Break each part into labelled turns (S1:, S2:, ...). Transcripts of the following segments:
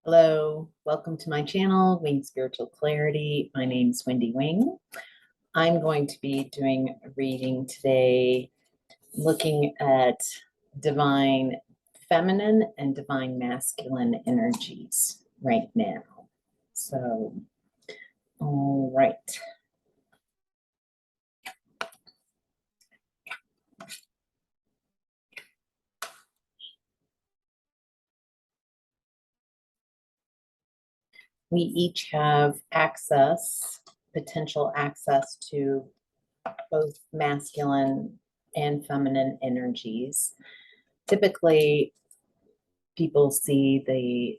S1: Hello, welcome to my channel, Wing Spiritual Clarity. My name is Wendy Wing. I'm going to be doing a reading today, looking at divine feminine and divine masculine energies right now. So, all right. We each have potential access to both masculine and feminine energies. Typically, people see the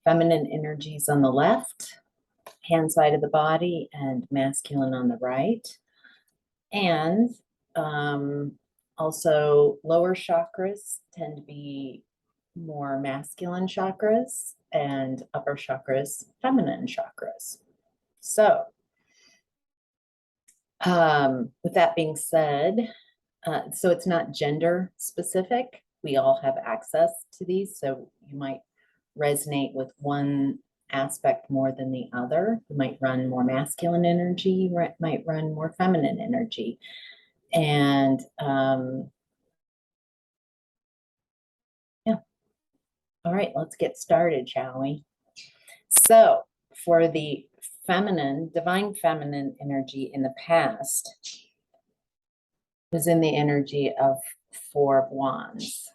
S1: feminine energies on the left hand side of the body and masculine on the right. And also lower chakras tend to be more masculine chakras and upper chakras, feminine chakras. So with that being said, so it's not gender specific. We all have access to these. So you might resonate with one aspect more than the other. You might run more masculine energy, you might run more feminine energy. And yeah. All right, let's get started, shall we? So for the feminine, divine feminine energy in the past was in the energy of Four of Wands,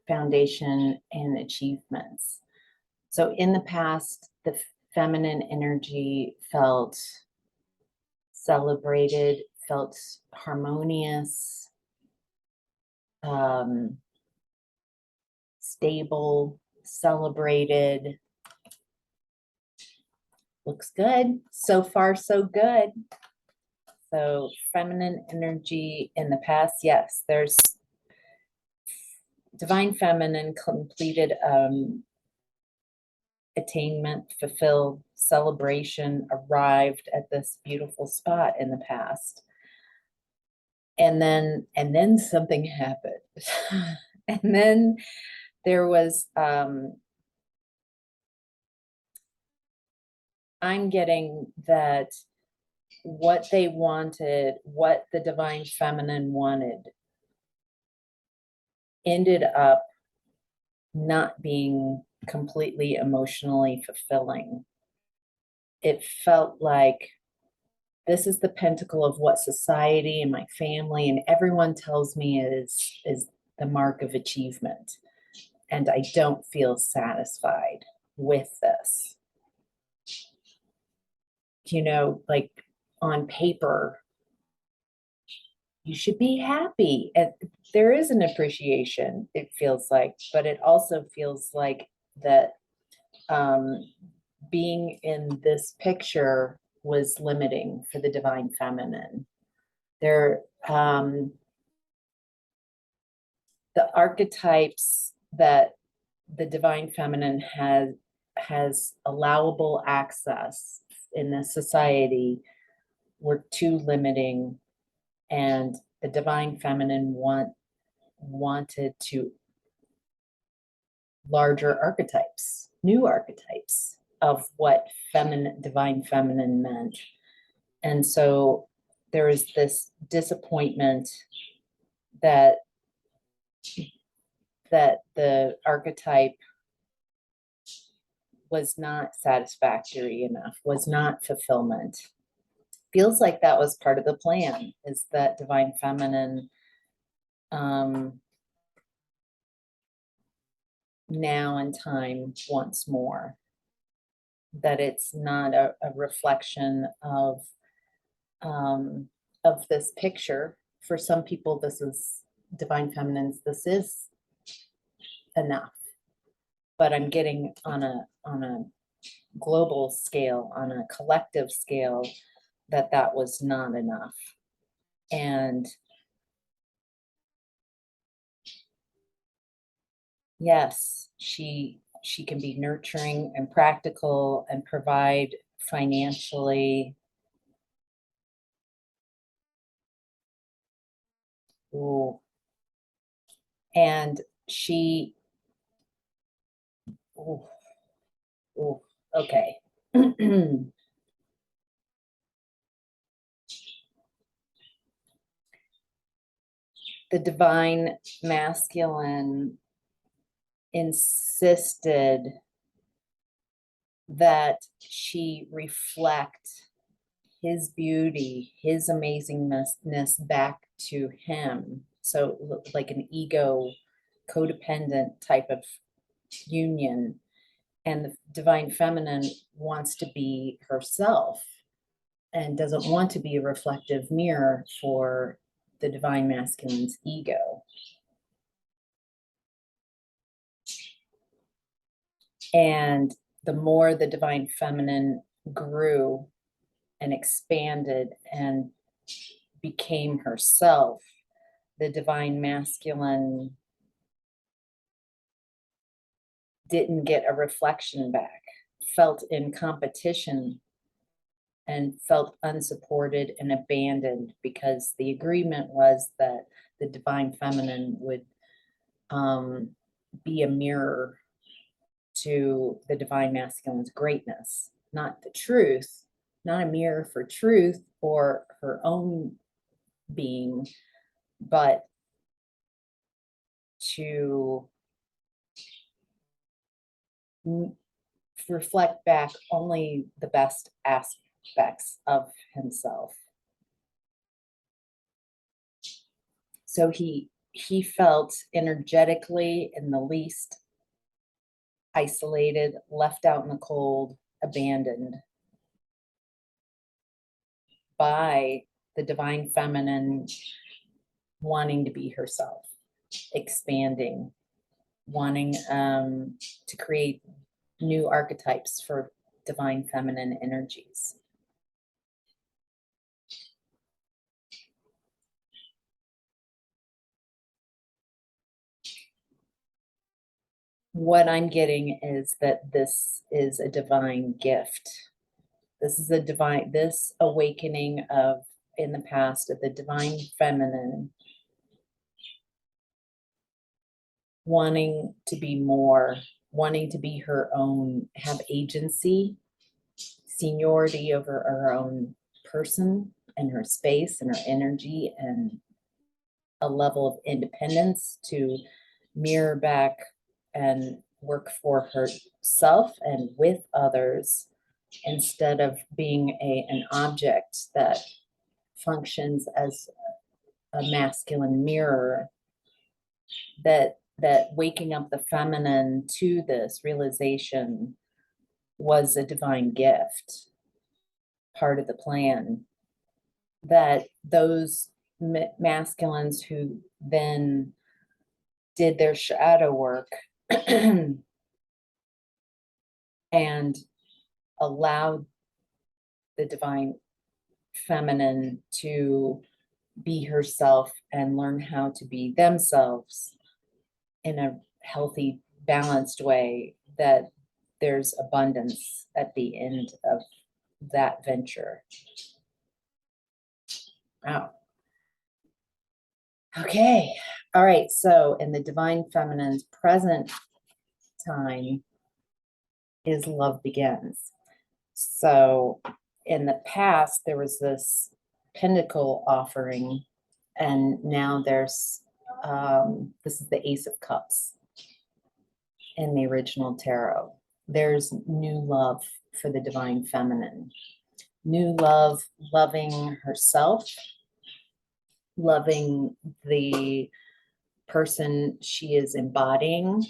S1: foundation and achievements. So in the past, the feminine energy felt celebrated, felt harmonious, stable, celebrated. Looks good. So far, so good. So feminine energy in the past, yes, there's divine feminine completed attainment, fulfilled, celebration, arrived at this beautiful spot in the past. And then something happened. And then there was I'm getting that what they wanted, what the divine feminine wanted, ended up not being completely emotionally fulfilling. It felt like this is the pinnacle of what society and my family and everyone tells me is the mark of achievement. And I don't feel satisfied with this. You know, like on paper, you should be happy. And there is an appreciation, it feels like, but it also feels like that being in this picture was limiting for the divine feminine. There, the archetypes that the divine feminine has allowable access in this society were too limiting, and the divine feminine wanted to larger archetypes, new archetypes of what divine feminine meant. And so there is this disappointment that the archetype was not satisfactory enough, was not fulfillment. Feels like that was part of the plan, is that divine feminine now in time wants more. That it's not a reflection of this picture. For some people, this is divine feminines. This is enough. But I'm getting on a global scale, on a collective scale, that was not enough. And yes, she can be nurturing and practical and provide financially. Ooh. And she Ooh, ooh, okay. The divine masculine insisted that she reflect his beauty, his amazingness back to him. So like an ego codependent type of union. And the divine feminine wants to be herself and doesn't want to be a reflective mirror for the divine masculine's ego. And the more the divine feminine grew and expanded and became herself, the divine masculine didn't get a reflection back, felt in competition, and felt unsupported and abandoned, because the agreement was that the divine feminine would be a mirror to the divine masculine's greatness, not the truth, not a mirror for truth or her own being, but to reflect back only the best aspects of himself. So he felt energetically in the least isolated, left out in the cold, abandoned by the divine feminine wanting to be herself, expanding, wanting to create new archetypes for divine feminine energies. What I'm getting is that this is a divine gift. This is this awakening of, in the past, of the divine feminine wanting to be more, wanting to be her own, have agency, seniority over her own person and her space and her energy, and a level of independence to mirror back and work for herself and with others, instead of being an object that functions as a masculine mirror. That waking up the feminine to this realization was a divine gift, part of the plan, that those masculines who then did their shadow work and allowed the divine feminine to be herself and learn how to be themselves in a healthy, balanced way, that there's abundance at the end of that venture. Wow. Okay. All right. So in the divine feminine's present time is love begins. So in the past, there was this pinnacle offering, and now there's this is the Ace of Cups in the original tarot. There's new love for the divine feminine, new love, loving herself, loving the person she is embodying,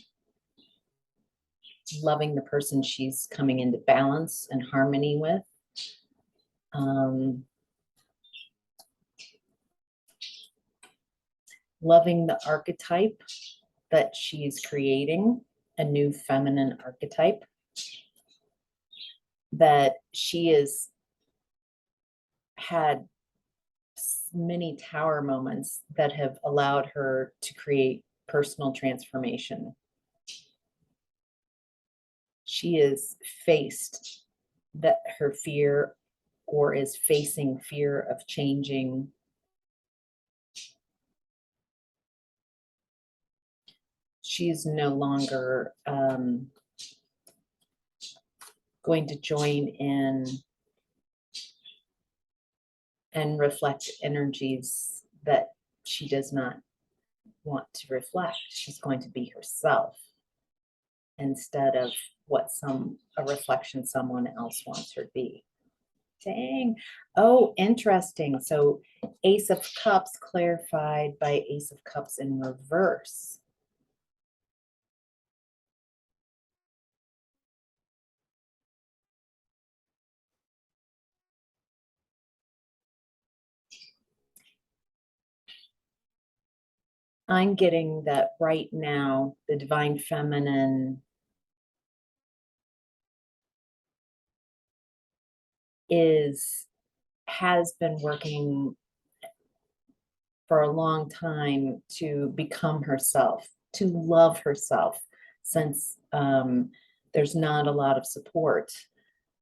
S1: loving the person she's coming into balance and harmony with. Loving the archetype that she's creating, a new feminine archetype that she has had many tower moments that have allowed her to create personal transformation. She is faced that her fear, or is facing fear of changing. She's no longer going to join in and reflect energies that she does not want to reflect. She's going to be herself instead of what a reflection someone else wants her to be. Dang. Oh, interesting. So Ace of Cups clarified by Ace of Cups in reverse. I'm getting that right now, the divine feminine has been working for a long time to become herself, to love herself, since there's not a lot of support.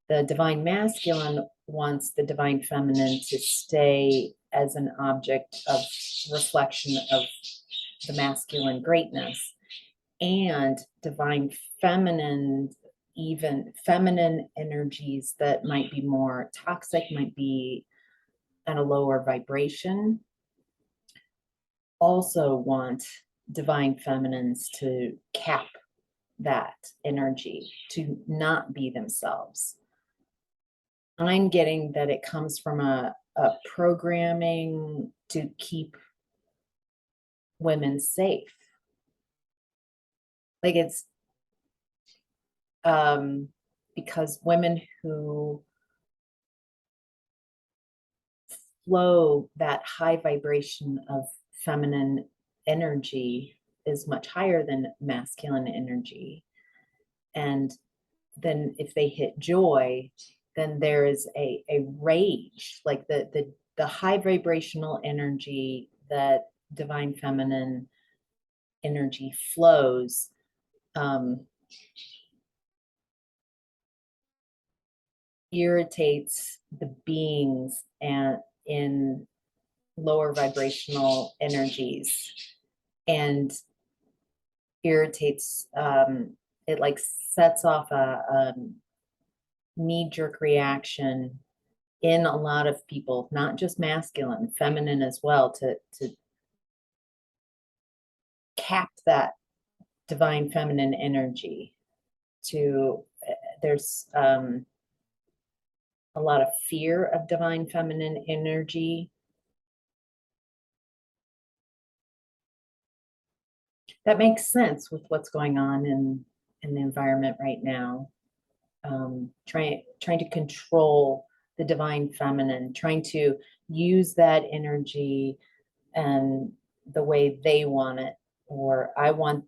S1: The divine masculine wants the divine feminine to stay as an object of reflection of the masculine greatness, and divine feminine, even feminine energies that might be more toxic, might be at a lower vibration, also want divine feminines to cap that energy, to not be themselves. I'm getting that it comes from a programming to keep women safe. Like it's because women who flow that high vibration of feminine energy is much higher than masculine energy. And then if they hit joy, then there is a rage, like the high vibrational energy that divine feminine energy flows, irritates the beings and in lower vibrational energies, and irritates, it like sets off a knee-jerk reaction in a lot of people, not just masculine, feminine as well, to cap that divine feminine energy. To there's a lot of fear of divine feminine energy. That makes sense with what's going on in the environment right now. Trying to control the divine feminine, trying to use that energy and the way they want it, or I want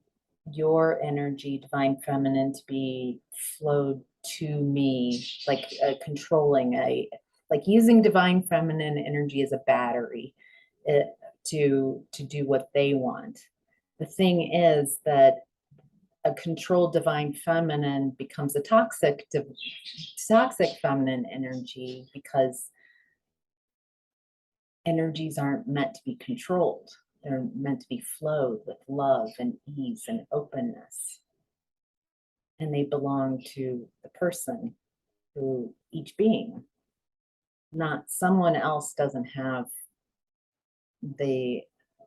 S1: your energy, divine feminine, to be flowed to me, like controlling like using divine feminine energy as a battery, to do what they want. The thing is that a controlled divine feminine becomes a toxic feminine energy, because energies aren't meant to be controlled. They're meant to be flowed with love and ease and openness. And they belong to the person, who each being, not someone else doesn't have the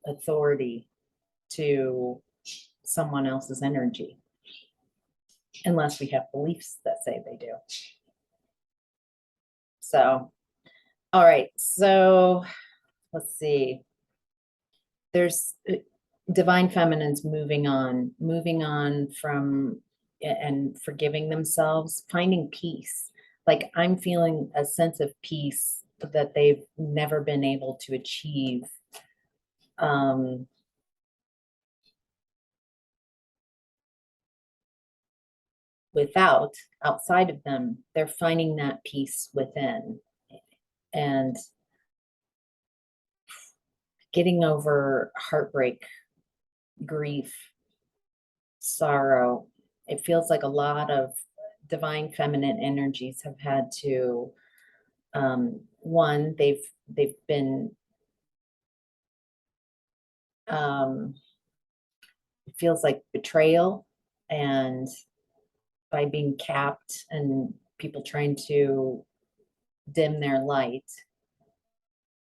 S1: authority to someone else's energy, unless we have beliefs that say they do. So, all right, so let's see. There's divine feminines moving on from and forgiving themselves, finding peace. Like I'm feeling a sense of peace that they've never been able to achieve. Outside of them, they're finding that peace within, and getting over heartbreak, grief, sorrow. It feels like a lot of divine feminine energies have had to, one, they've been, it feels like betrayal, and by being capped and people trying to dim their light.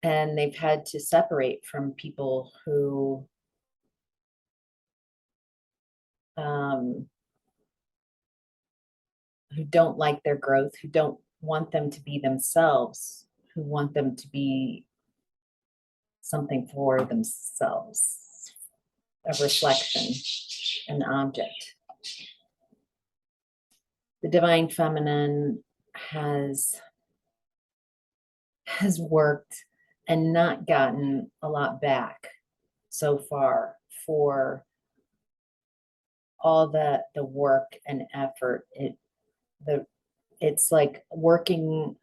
S1: And they've had to separate from people who don't like their growth, who don't want them to be themselves, who want them to be something for themselves, a reflection, an object. The divine feminine has worked and not gotten a lot back so far for all the work and effort. It's like working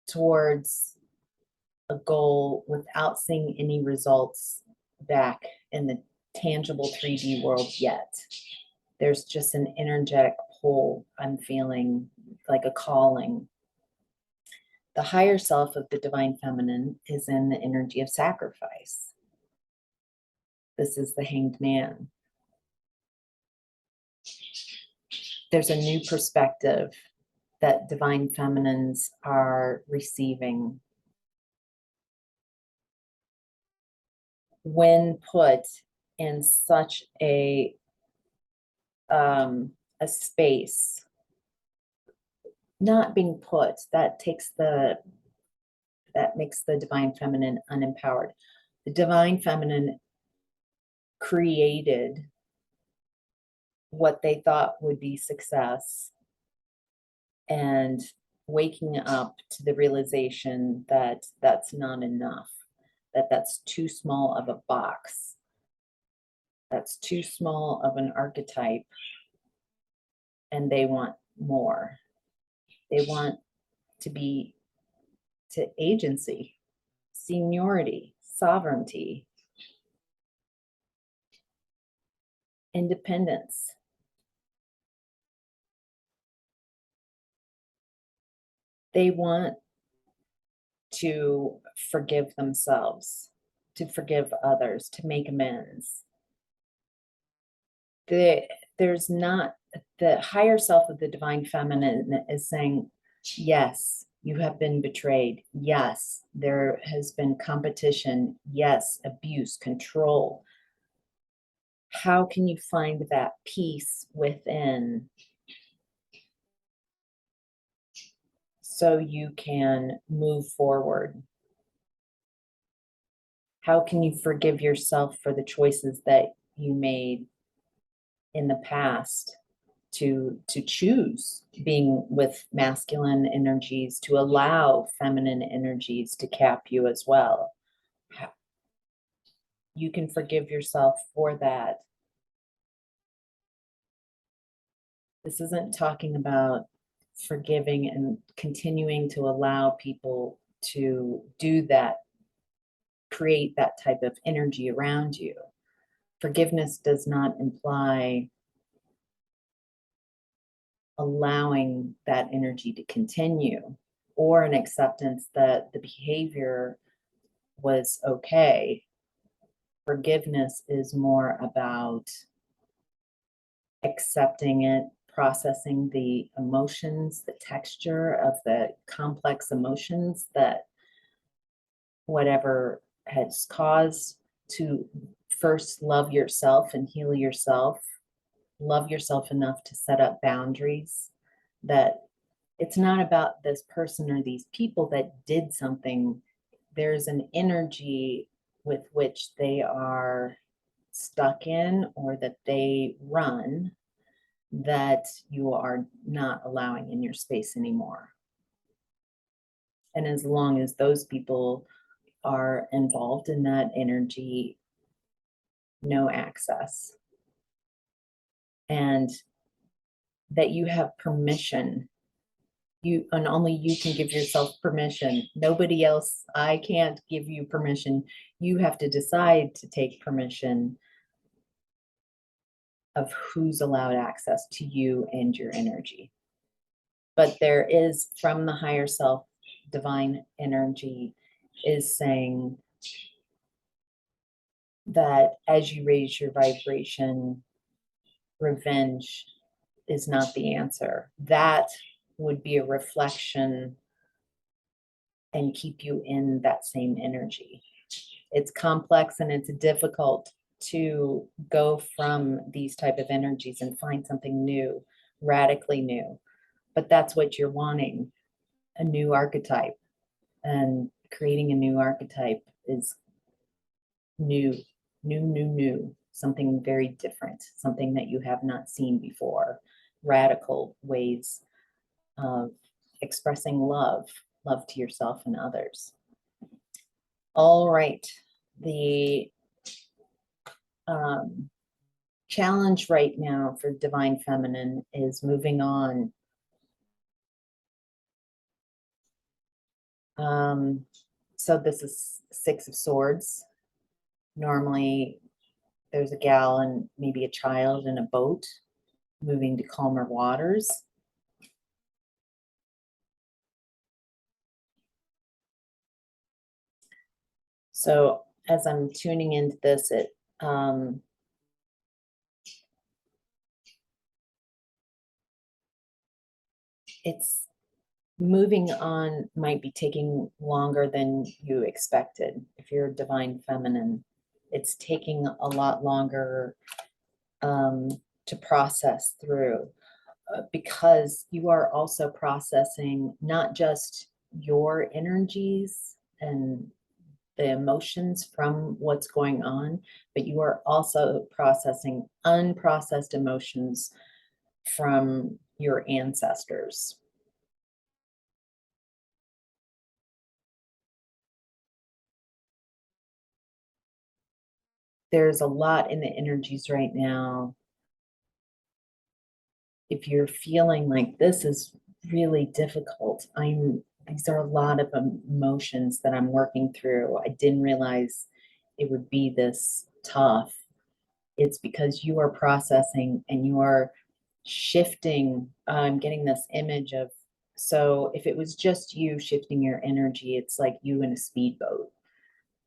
S1: towards a goal without seeing any results back in the tangible 3D world yet. There's just an energetic pull I'm feeling, like a calling. The higher self of the divine feminine is in the energy of sacrifice. This is the hanged man. There's a new perspective that divine feminines are receiving when put in such a space, not being put, that makes the divine feminine unempowered. The divine feminine created what they thought would be success, and waking up to the realization that that's not enough, that that's too small of a box, that's too small of an archetype, and they want more. They want to agency, seniority, sovereignty, independence. They want to forgive themselves, to forgive others, to make amends. There's not, the higher self of the divine feminine is saying, yes, you have been betrayed. Yes, there has been competition. Yes, abuse, control. How can you find that peace within so you can move forward? How can you forgive yourself for the choices that you made in the past to choose being with masculine energies, to allow feminine energies to cap you as well? You can forgive yourself for that. This isn't talking about forgiving and continuing to allow people to do that, create that type of energy around you. Forgiveness does not imply allowing that energy to continue, or an acceptance that the behavior was okay. Forgiveness is more about accepting it, processing the emotions, the texture of the complex emotions that whatever has caused, to first love yourself and heal yourself. Love yourself enough to set up boundaries, that it's not about this person or these people that did something. There's an energy with which they are stuck in, or that they run, that you are not allowing in your space anymore. And as long as those people are involved in that energy, no access. And that you have permission. And only you can give yourself permission. Nobody else, I can't give you permission. You have to decide to take permission of who's allowed access to you and your energy. But there is, from the higher self, divine energy is saying that as you raise your vibration, revenge is not the answer. That would be a reflection and keep you in that same energy. It's complex and it's difficult to go from these type of energies and find something new, radically new. But that's what you're wanting, a new archetype. And creating a new archetype is new, new, something very different, something that you have not seen before, radical ways of expressing love to yourself and others. All right, the challenge right now for Divine Feminine is moving on. So this is Six of Swords. Normally there's a gal and maybe a child in a boat moving to calmer waters. So as I'm tuning into this, it's moving on might be taking longer than you expected. If you're a Divine Feminine, it's taking a lot longer to process through because you are also processing not just your energies and the emotions from what's going on, but you are also processing unprocessed emotions from your ancestors. There's a lot in the energies right now. If you're feeling like this is really difficult, these are a lot of emotions that I'm working through. I didn't realize it would be this tough. It's because you are processing and you are shifting. I'm getting this image of, so if it was just you shifting your energy, it's like you in a speedboat,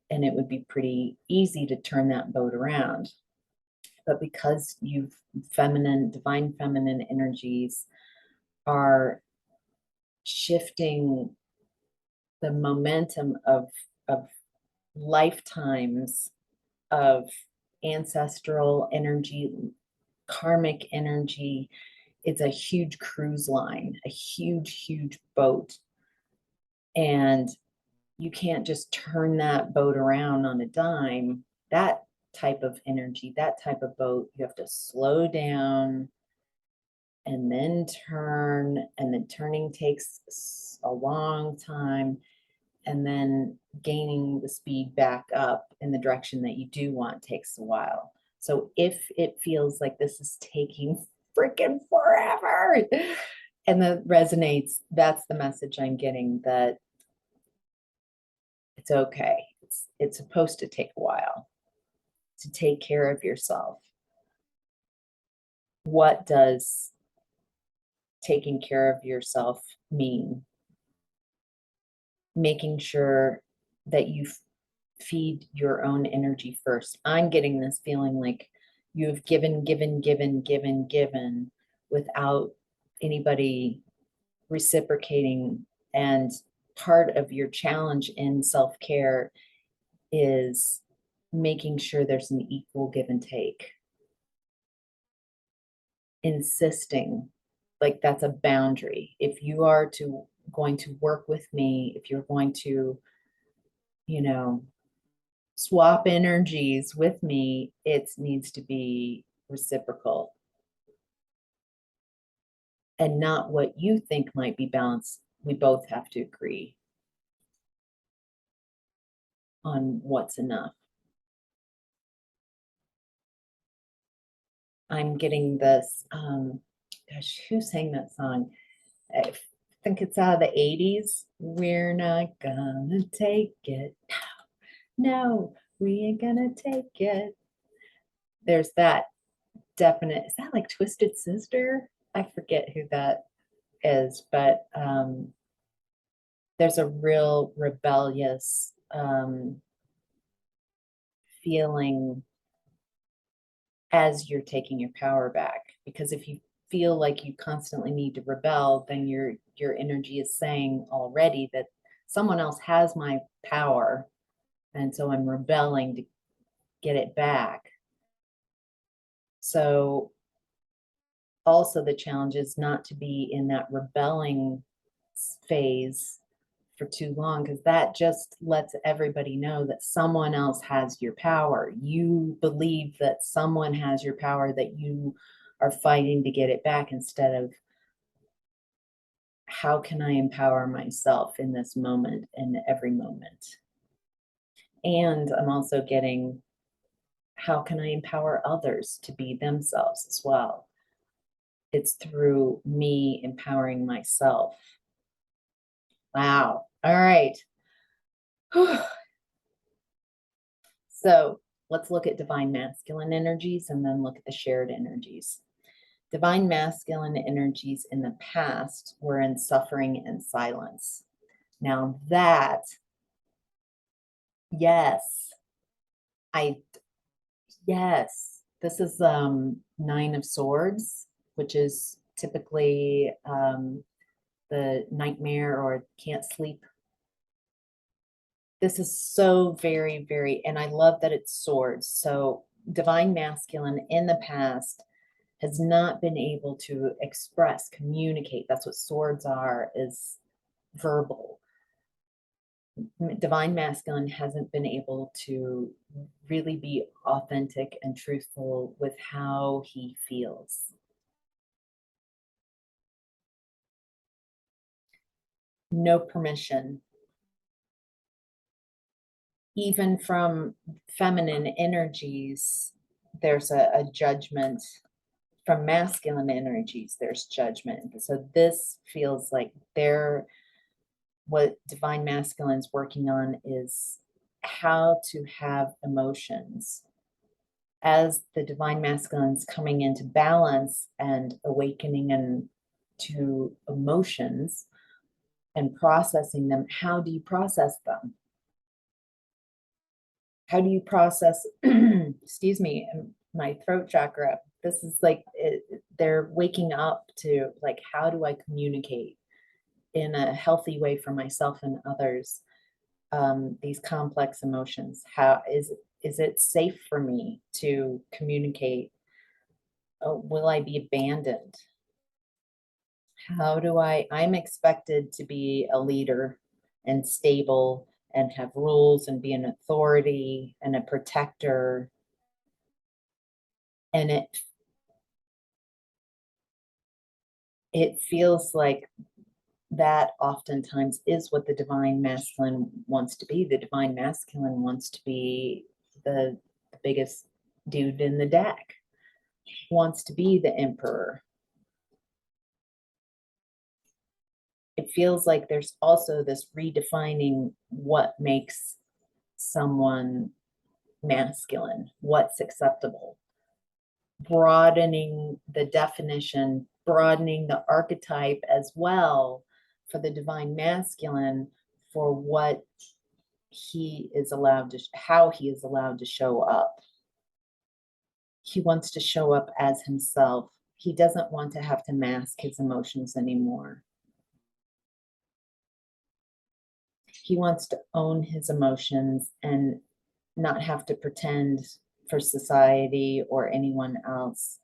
S1: and it would be pretty easy to turn that boat around. But because Divine Feminine energies are shifting the momentum of lifetimes of ancestral energy, karmic energy. It's a huge cruise line, a huge boat. And you can't just turn that boat around on a dime. That type of energy, that type of boat, you have to slow down and then turn, and then turning takes a long time, and then gaining the speed back up in the direction that you do want takes a while. So if it feels like this is taking freaking forever and that resonates, that's the message I'm getting, that it's okay. It's supposed to take a while to take care of yourself. What does taking care of yourself mean? Making sure that you feed your own energy first. I'm getting this feeling like you've given without anybody reciprocating. And part of your challenge in self-care is making sure there's an equal give and take. Insisting, like that's a boundary. If you are going to work with me, if you're going to, swap energies with me, it needs to be reciprocal and not what you think might be balanced. We both have to agree on what's enough. I'm getting this, gosh, who sang that song? I think it's out of the 80s. We're not gonna take it. No, we ain't gonna take it. There's that definite, is that like Twisted Sister? I forget who that is, but there's a real rebellious feeling as you're taking your power back. Because if you feel like you constantly need to rebel, then your energy is saying already that someone else has my power, and so I'm rebelling to get it back. So also the challenge is not to be in that rebelling phase for too long, because that just lets everybody know that someone else has your power. You believe that someone has your power, that you are fighting to get it back, instead of how can I empower myself in this moment and every moment. And I'm also getting, how can I empower others to be themselves as well? It's through me empowering myself. Wow. All right. So let's look at divine masculine energies and then look at the shared energies. Divine masculine energies in the past were in suffering and silence. Now that, yes, yes, this is Nine of Swords, which is typically the nightmare or can't sleep. This is so very, very, and I love that it's swords. So divine masculine in the past has not been able to express, communicate. That's what swords are, is verbal. Divine masculine hasn't been able to really be authentic and truthful with how he feels. No permission, even from feminine energies. There's a judgment. From masculine energies, there's judgment. So this feels like what divine masculine's working on is how to have emotions. As the divine masculine's coming into balance and awakening and to emotions and processing them, how do you process them? How do you process, excuse me, my throat chakra? This is like, they're waking up to, like, how do I communicate in a healthy way for myself and others, these complex emotions? How is it safe for me to communicate? Will I be abandoned? How do I'm expected to be a leader and stable and have rules and be an authority and a protector. And it feels like that oftentimes is what the divine masculine wants to be. The divine masculine wants to be the biggest dude in the deck, wants to be the emperor. It feels like there's also this redefining what makes someone masculine, what's acceptable, broadening the definition, broadening the archetype as well for the divine masculine, for what he is allowed to, how he is allowed to show up. He wants to show up as himself. He doesn't want to have to mask his emotions anymore. He wants to own his emotions and not have to pretend for society or anyone else.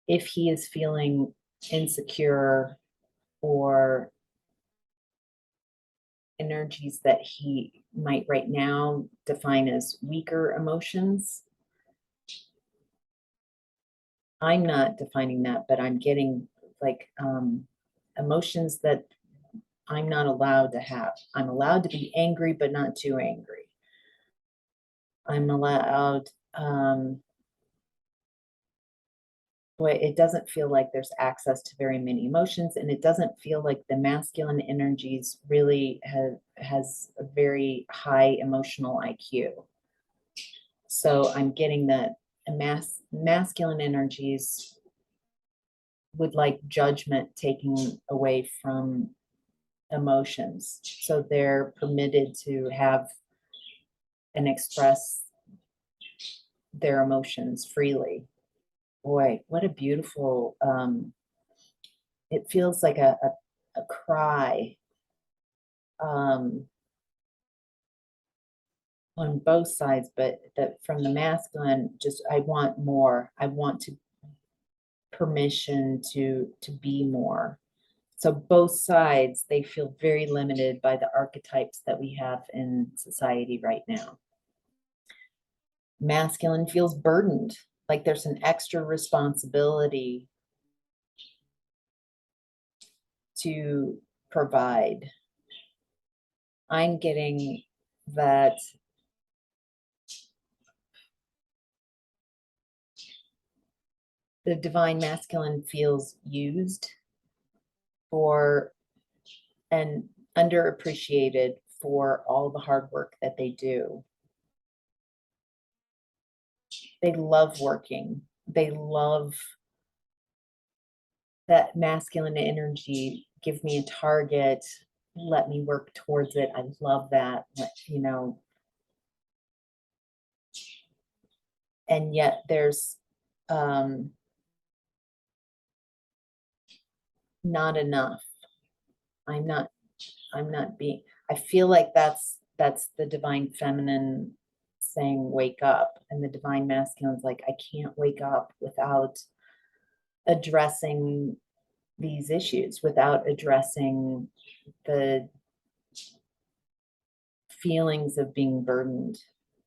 S1: If he is feeling insecure or energies that he might right now define as weaker emotions, I'm not defining that, but I'm getting like emotions that I'm not allowed to have. I'm allowed to be angry, but not too angry. I'm allowed, boy, it doesn't feel like there's access to very many emotions, and it doesn't feel like the masculine energies really has a very high emotional IQ. So I'm getting that masculine energies would like judgment taking away from emotions. So they're permitted to have and express their emotions freely boy, what a beautiful, it feels like a cry on both sides, but that from the masculine, just I want more. I want to permission to be more. So both sides, they feel very limited by the archetypes that we have in society right now. Masculine feels burdened, like there's an extra responsibility to provide. I'm getting that the divine masculine feels used for and underappreciated for all the hard work that they do. They love working. They love that masculine energy. Give me a target, let me work towards it. I love that, you know. And yet there's not enough. I'm not being, I feel like that's the divine feminine saying wake up, and the divine masculine's like, I can't wake up without addressing these issues, without addressing the feelings of being burdened,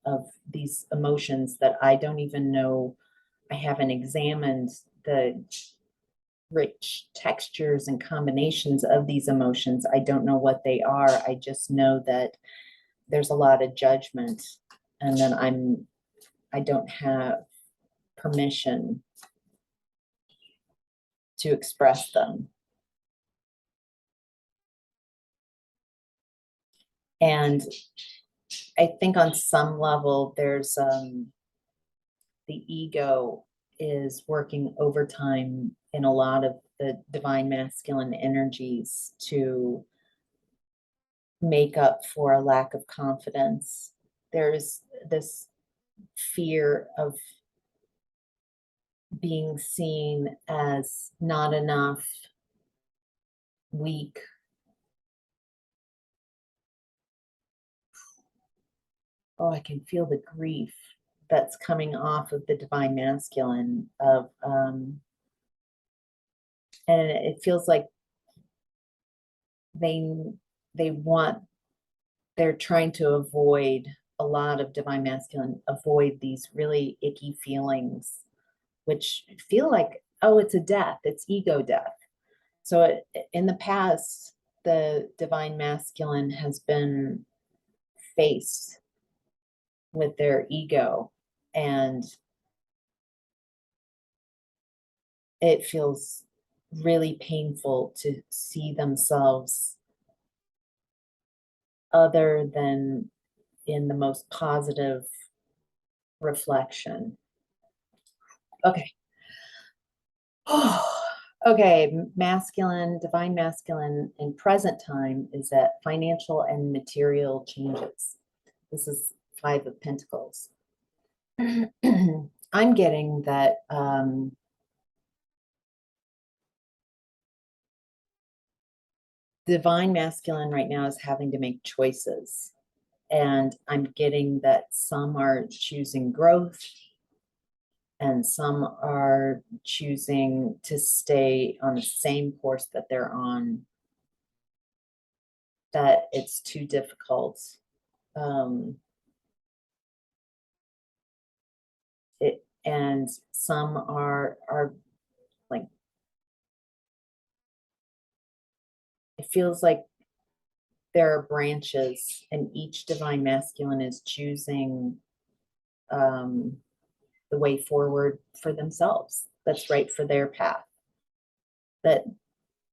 S1: of these emotions that I don't even know, I haven't examined the rich textures and combinations of these emotions. I don't know what they are. I just know that there's a lot of judgment, and then I don't have permission to express them. And I think on some level, there's the ego is working overtime in a lot of the divine masculine energies to make up for a lack of confidence. There's this fear of being seen as not enough, weak. Oh, I can feel the grief that's coming off of the divine masculine of and it feels like they want, they're trying to avoid a lot of divine masculine, avoid these really icky feelings, which feel like, oh, it's a death, it's ego death. So in the past, the divine masculine has been faced with their ego, and it feels really painful to see themselves other than in the most positive reflection. Okay. Okay, masculine, divine masculine in present time is that financial and material changes. This is Five of Pentacles. I'm getting that divine masculine right now is having to make choices. And I'm getting that some are choosing growth and some are choosing to stay on the same course that they're on, that it's too difficult. And some are like, it feels like there are branches and each divine masculine is choosing the way forward for themselves that's right for their path. That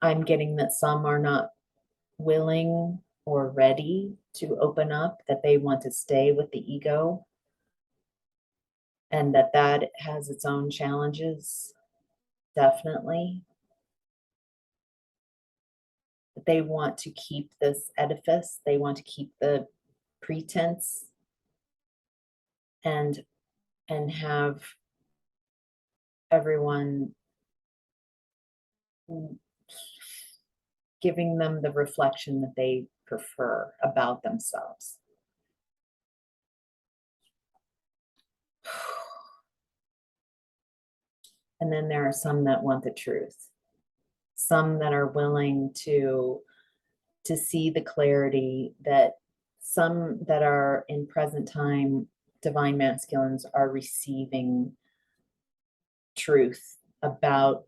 S1: I'm getting that some are not willing or ready to open up, that they want to stay with the ego, and that has its own challenges, definitely. But they want to keep this edifice, they want to keep the pretense and have everyone, giving them the reflection that they prefer about themselves. And then there are some that want the truth, some that are willing to see the clarity, that some that are in present time divine masculines are receiving truth about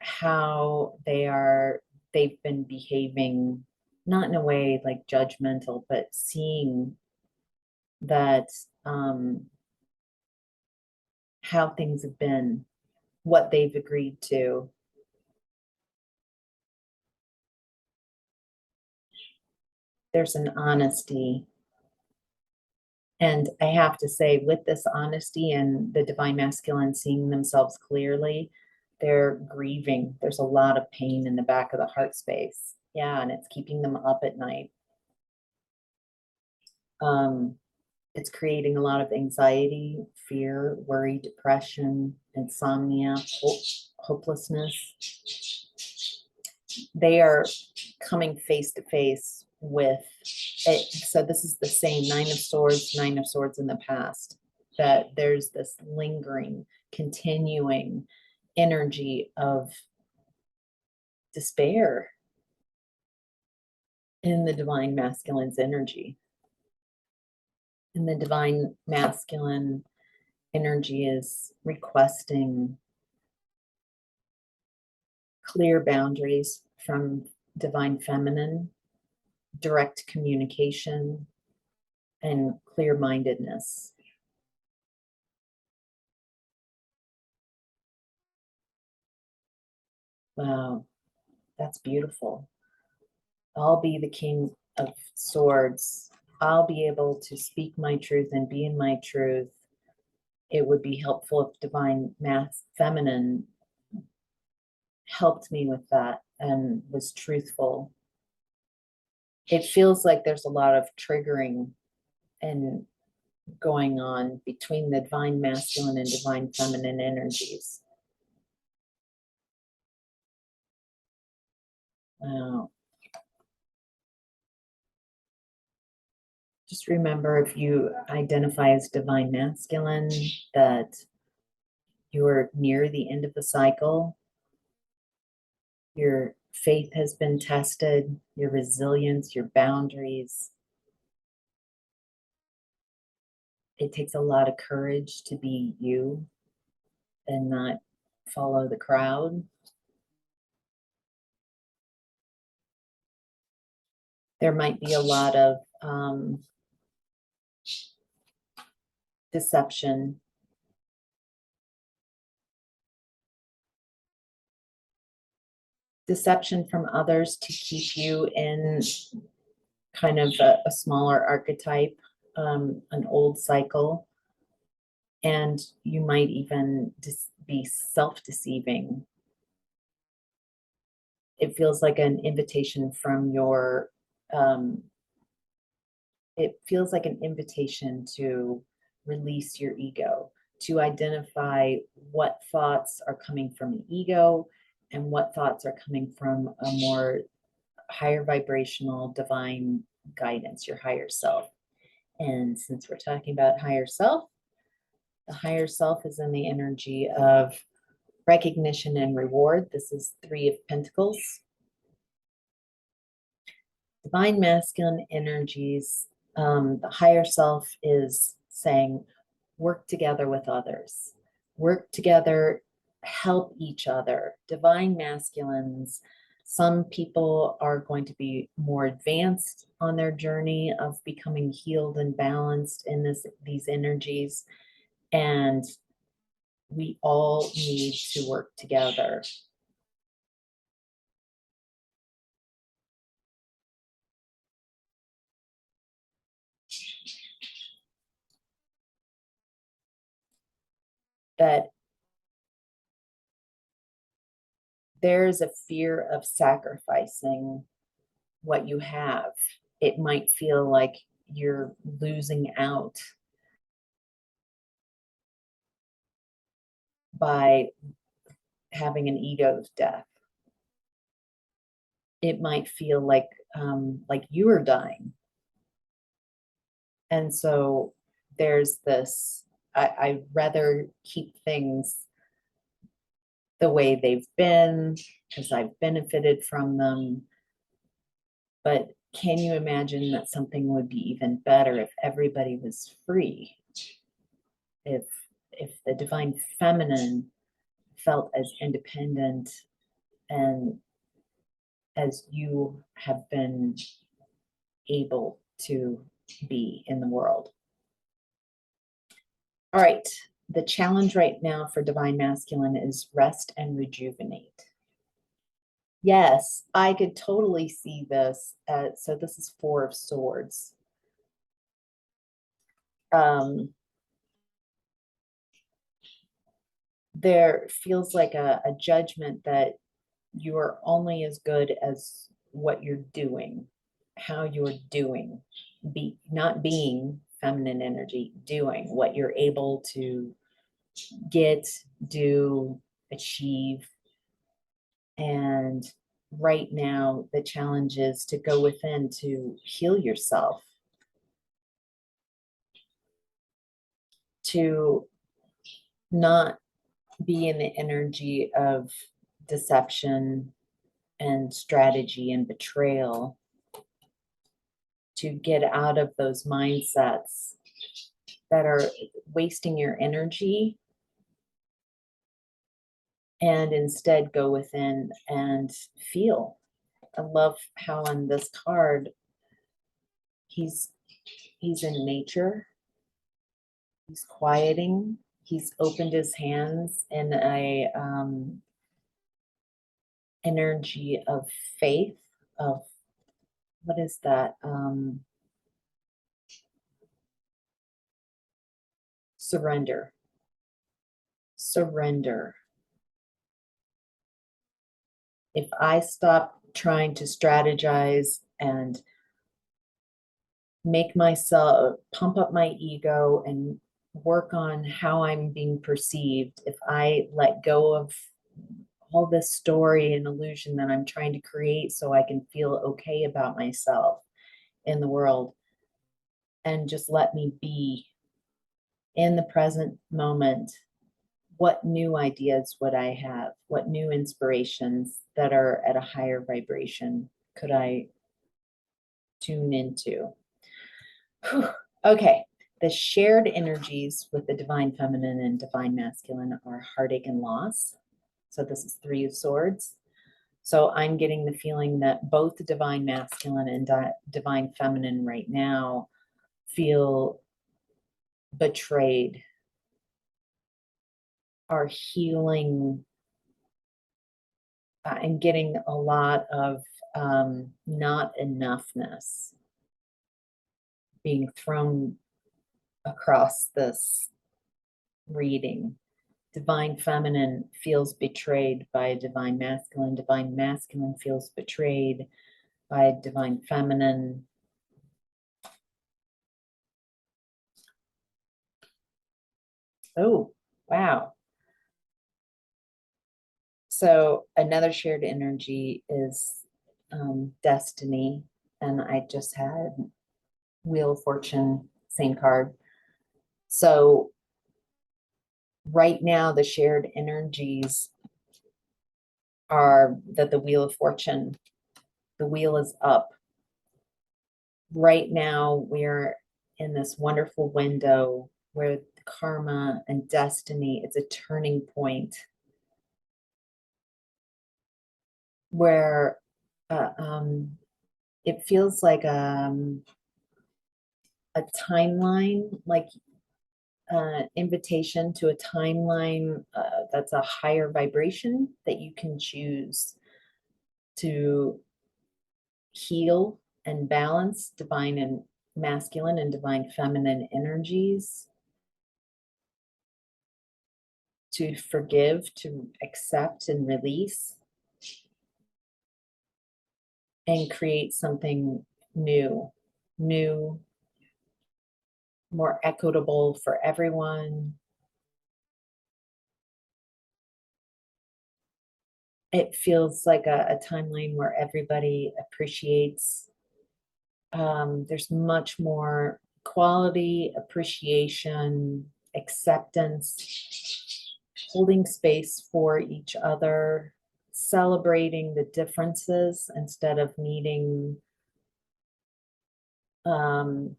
S1: how they've been behaving, not in a way like judgmental, but seeing that how things have been, what they've agreed to. There's an honesty. And I have to say, with this honesty and the divine masculine seeing themselves clearly, they're grieving. There's a lot of pain in the back of the heart space. Yeah, and it's keeping them up at night. It's creating a lot of anxiety, fear, worry, depression, insomnia, hopelessness. They are coming face to face with it. So this is the same Nine of Swords in the past, that there's this lingering, continuing energy of despair in the divine masculine's energy. And the divine masculine energy is requesting clear boundaries from divine feminine, direct communication, and clear-mindedness. Wow, that's beautiful. I'll be the King of Swords. I'll be able to speak my truth and be in my truth. It would be helpful if divine feminine helped me with that and was truthful. It feels like there's a lot of triggering and going on between the divine masculine and divine feminine energies. Wow. Just remember, if you identify as divine masculine, that you're near the end of the cycle. Your faith has been tested, your resilience, your boundaries. It takes a lot of courage to be you and not follow the crowd. There might be a lot of deception. Deception from others to keep you in kind of a smaller archetype, an old cycle. And you might even be self-deceiving. It feels like an invitation from your, it feels like an invitation to release your ego, to identify what thoughts are coming from the ego and what thoughts are coming from a more higher vibrational divine guidance, your higher self. And since we're talking about higher self, the higher self is in the energy of recognition and reward. This is Three of Pentacles. Divine masculine energies, the higher self is saying, work together with others, work together, help each other. Divine masculines, some people are going to be more advanced on their journey of becoming healed and balanced in these energies. And we all need to work together. That there's a fear of sacrificing what you have. It might feel like you're losing out. by having an ego death. It might feel like you are dying. And so there's this, I'd rather keep things the way they've been because I've benefited from them. But can you imagine that something would be even better if everybody was free? If the divine feminine felt as independent and as you have been able to be in the world. All right, the challenge right now for divine masculine is rest and rejuvenate. Yes, I could totally see this. So this is Four of Swords. There feels like a judgment that you are only as good as what you're doing, how you're doing, not being feminine energy, doing what you're able to get, do, achieve. And right now, the challenge is to go within to heal yourself, to not be in the energy of deception and strategy and betrayal, to get out of those mindsets that are wasting your energy and instead go within and feel. I love how on this card he's in nature, he's quieting, he's opened his hands in a energy of faith, of what is that? Surrender. Surrender. If I stop trying to strategize and make myself pump up my ego and work on how I'm being perceived, if I let go of all this story and illusion that I'm trying to create so I can feel okay about myself in the world, and just let me be in the present moment, what new ideas would I have? What new inspirations that are at a higher vibration could I tune into? Whew. Okay, the shared energies with the divine feminine and divine masculine are heartache and loss. So this is Three of Swords. So I'm getting the feeling that both the divine masculine and divine feminine right now feel betrayed, are healing, and getting a lot of not enoughness being thrown across this reading. Divine feminine feels betrayed by divine masculine. Divine masculine feels betrayed by divine feminine. Oh, wow. So another shared energy is destiny. And I just had Wheel of Fortune, same card. So right now, the shared energies are that the Wheel of Fortune, the wheel is up. Right now, we're in this wonderful window where karma and destiny, it's a turning point where it feels like a timeline, like invitation to a timeline that's a higher vibration that you can choose to heal and balance divine and masculine and divine feminine energies, to forgive, to accept and release, and create something new, more equitable for everyone, it feels like a timeline where everybody appreciates. There's much more quality, appreciation, acceptance, holding space for each other, celebrating the differences instead of needing um,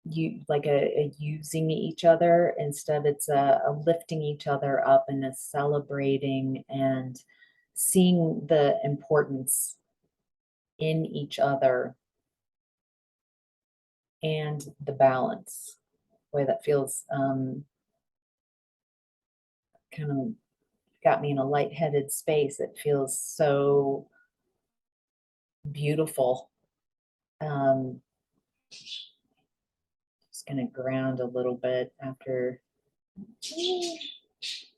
S1: you like a using each other. Instead, it's a lifting each other up and a celebrating and seeing the importance in each other and the balance. Way that feels kind of got me in a lightheaded space. It feels so beautiful. Just gonna ground a little bit after.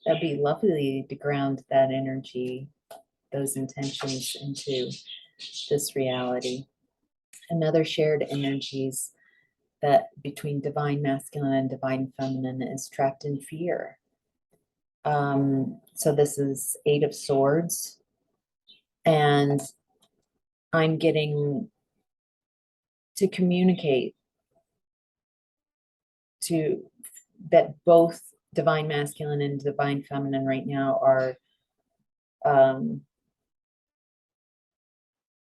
S1: That'd be lovely to ground that energy, those intentions into this reality. Another shared energies that between divine masculine and divine feminine is trapped in fear. So this is Eight of Swords, and I'm getting to communicate to that both divine masculine and divine feminine right now are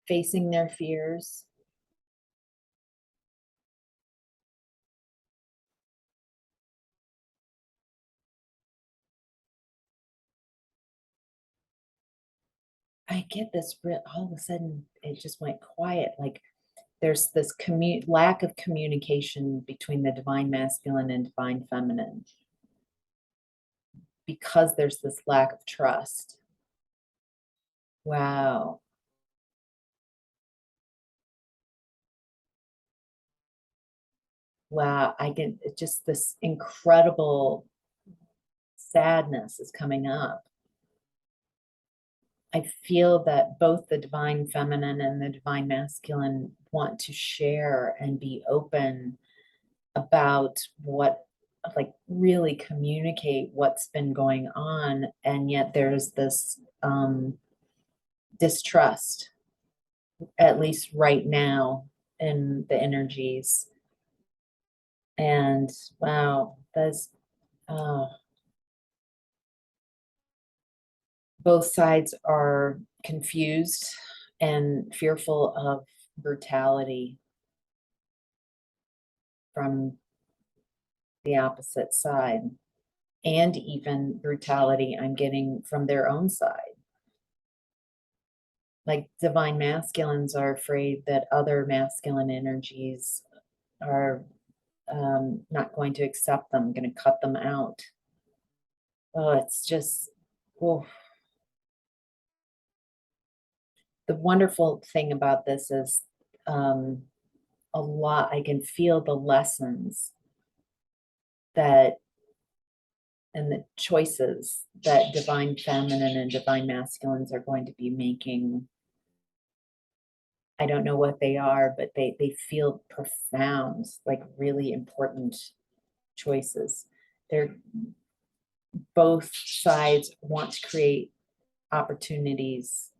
S1: facing their fears. I get this all of a sudden it just went quiet. Like there's this lack of communication between the divine masculine and divine feminine because there's this lack of trust. Wow. Wow. I get just this incredible sadness is coming up. I feel that both the divine feminine and the divine masculine want to share and be open about what, like, really communicate what's been going on. And yet there's this distrust, at least right now, in the energies. And wow, that's both sides are confused and fearful of brutality from the opposite side, and even brutality I'm getting from their own side. Like divine masculines are afraid that other masculine energies are not going to accept them, going to cut them out. Oh, it's just, oh. The wonderful thing about this is a lot, I can feel the lessons that and the choices that divine feminine and divine masculines are going to be making. I don't know what they are, but they feel profound, like really important choices. They're both sides want to create opportunities,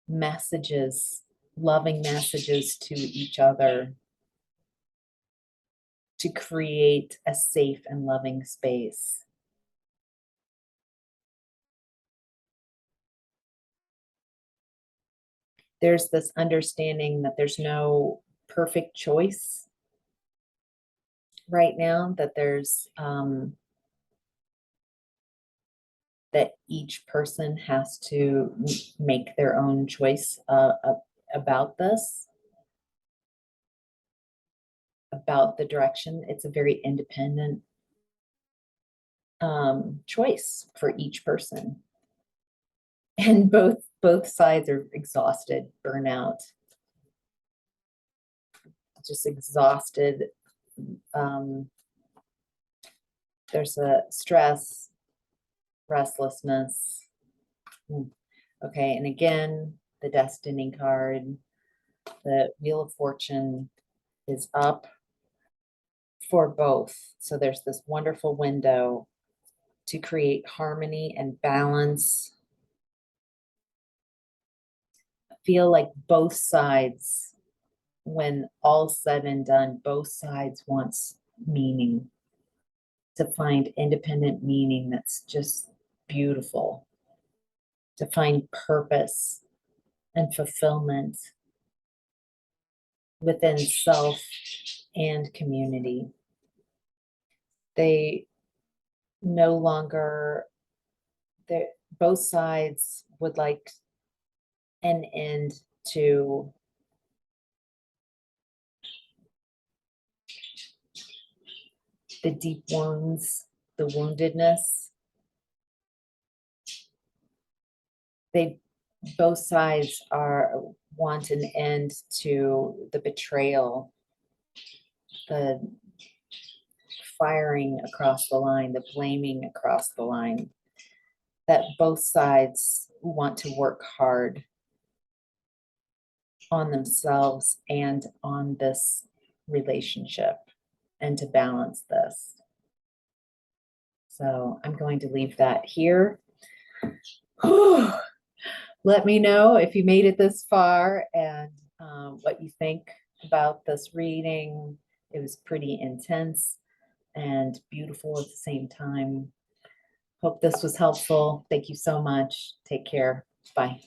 S1: messages, loving messages to each other to create a safe and loving space. There's this understanding that there's no perfect choice right now, that there's that each person has to make their own choice about this, about the direction. It's a very independent choice for each person, and both sides are exhausted, burnout, just exhausted. There's a stress, restlessness. Okay, and again, the destiny card, the Wheel of Fortune is up for both. So there's this wonderful window to create harmony and balance feel like both sides, when all's said and done, both sides wants meaning, to find independent meaning that's just beautiful, to find purpose and fulfillment within self and community. They no longer, both sides would like an end to the deep wounds, the woundedness. They both sides want an end to the betrayal, the firing across the line, the blaming across the line. That both sides want to work hard on themselves and on this relationship, and to balance this. So I'm going to leave that here. Let me know if you made it this far and what you think about this reading. It was pretty intense and beautiful at the same time. Hope this was helpful. Thank you so much. Take care. Bye.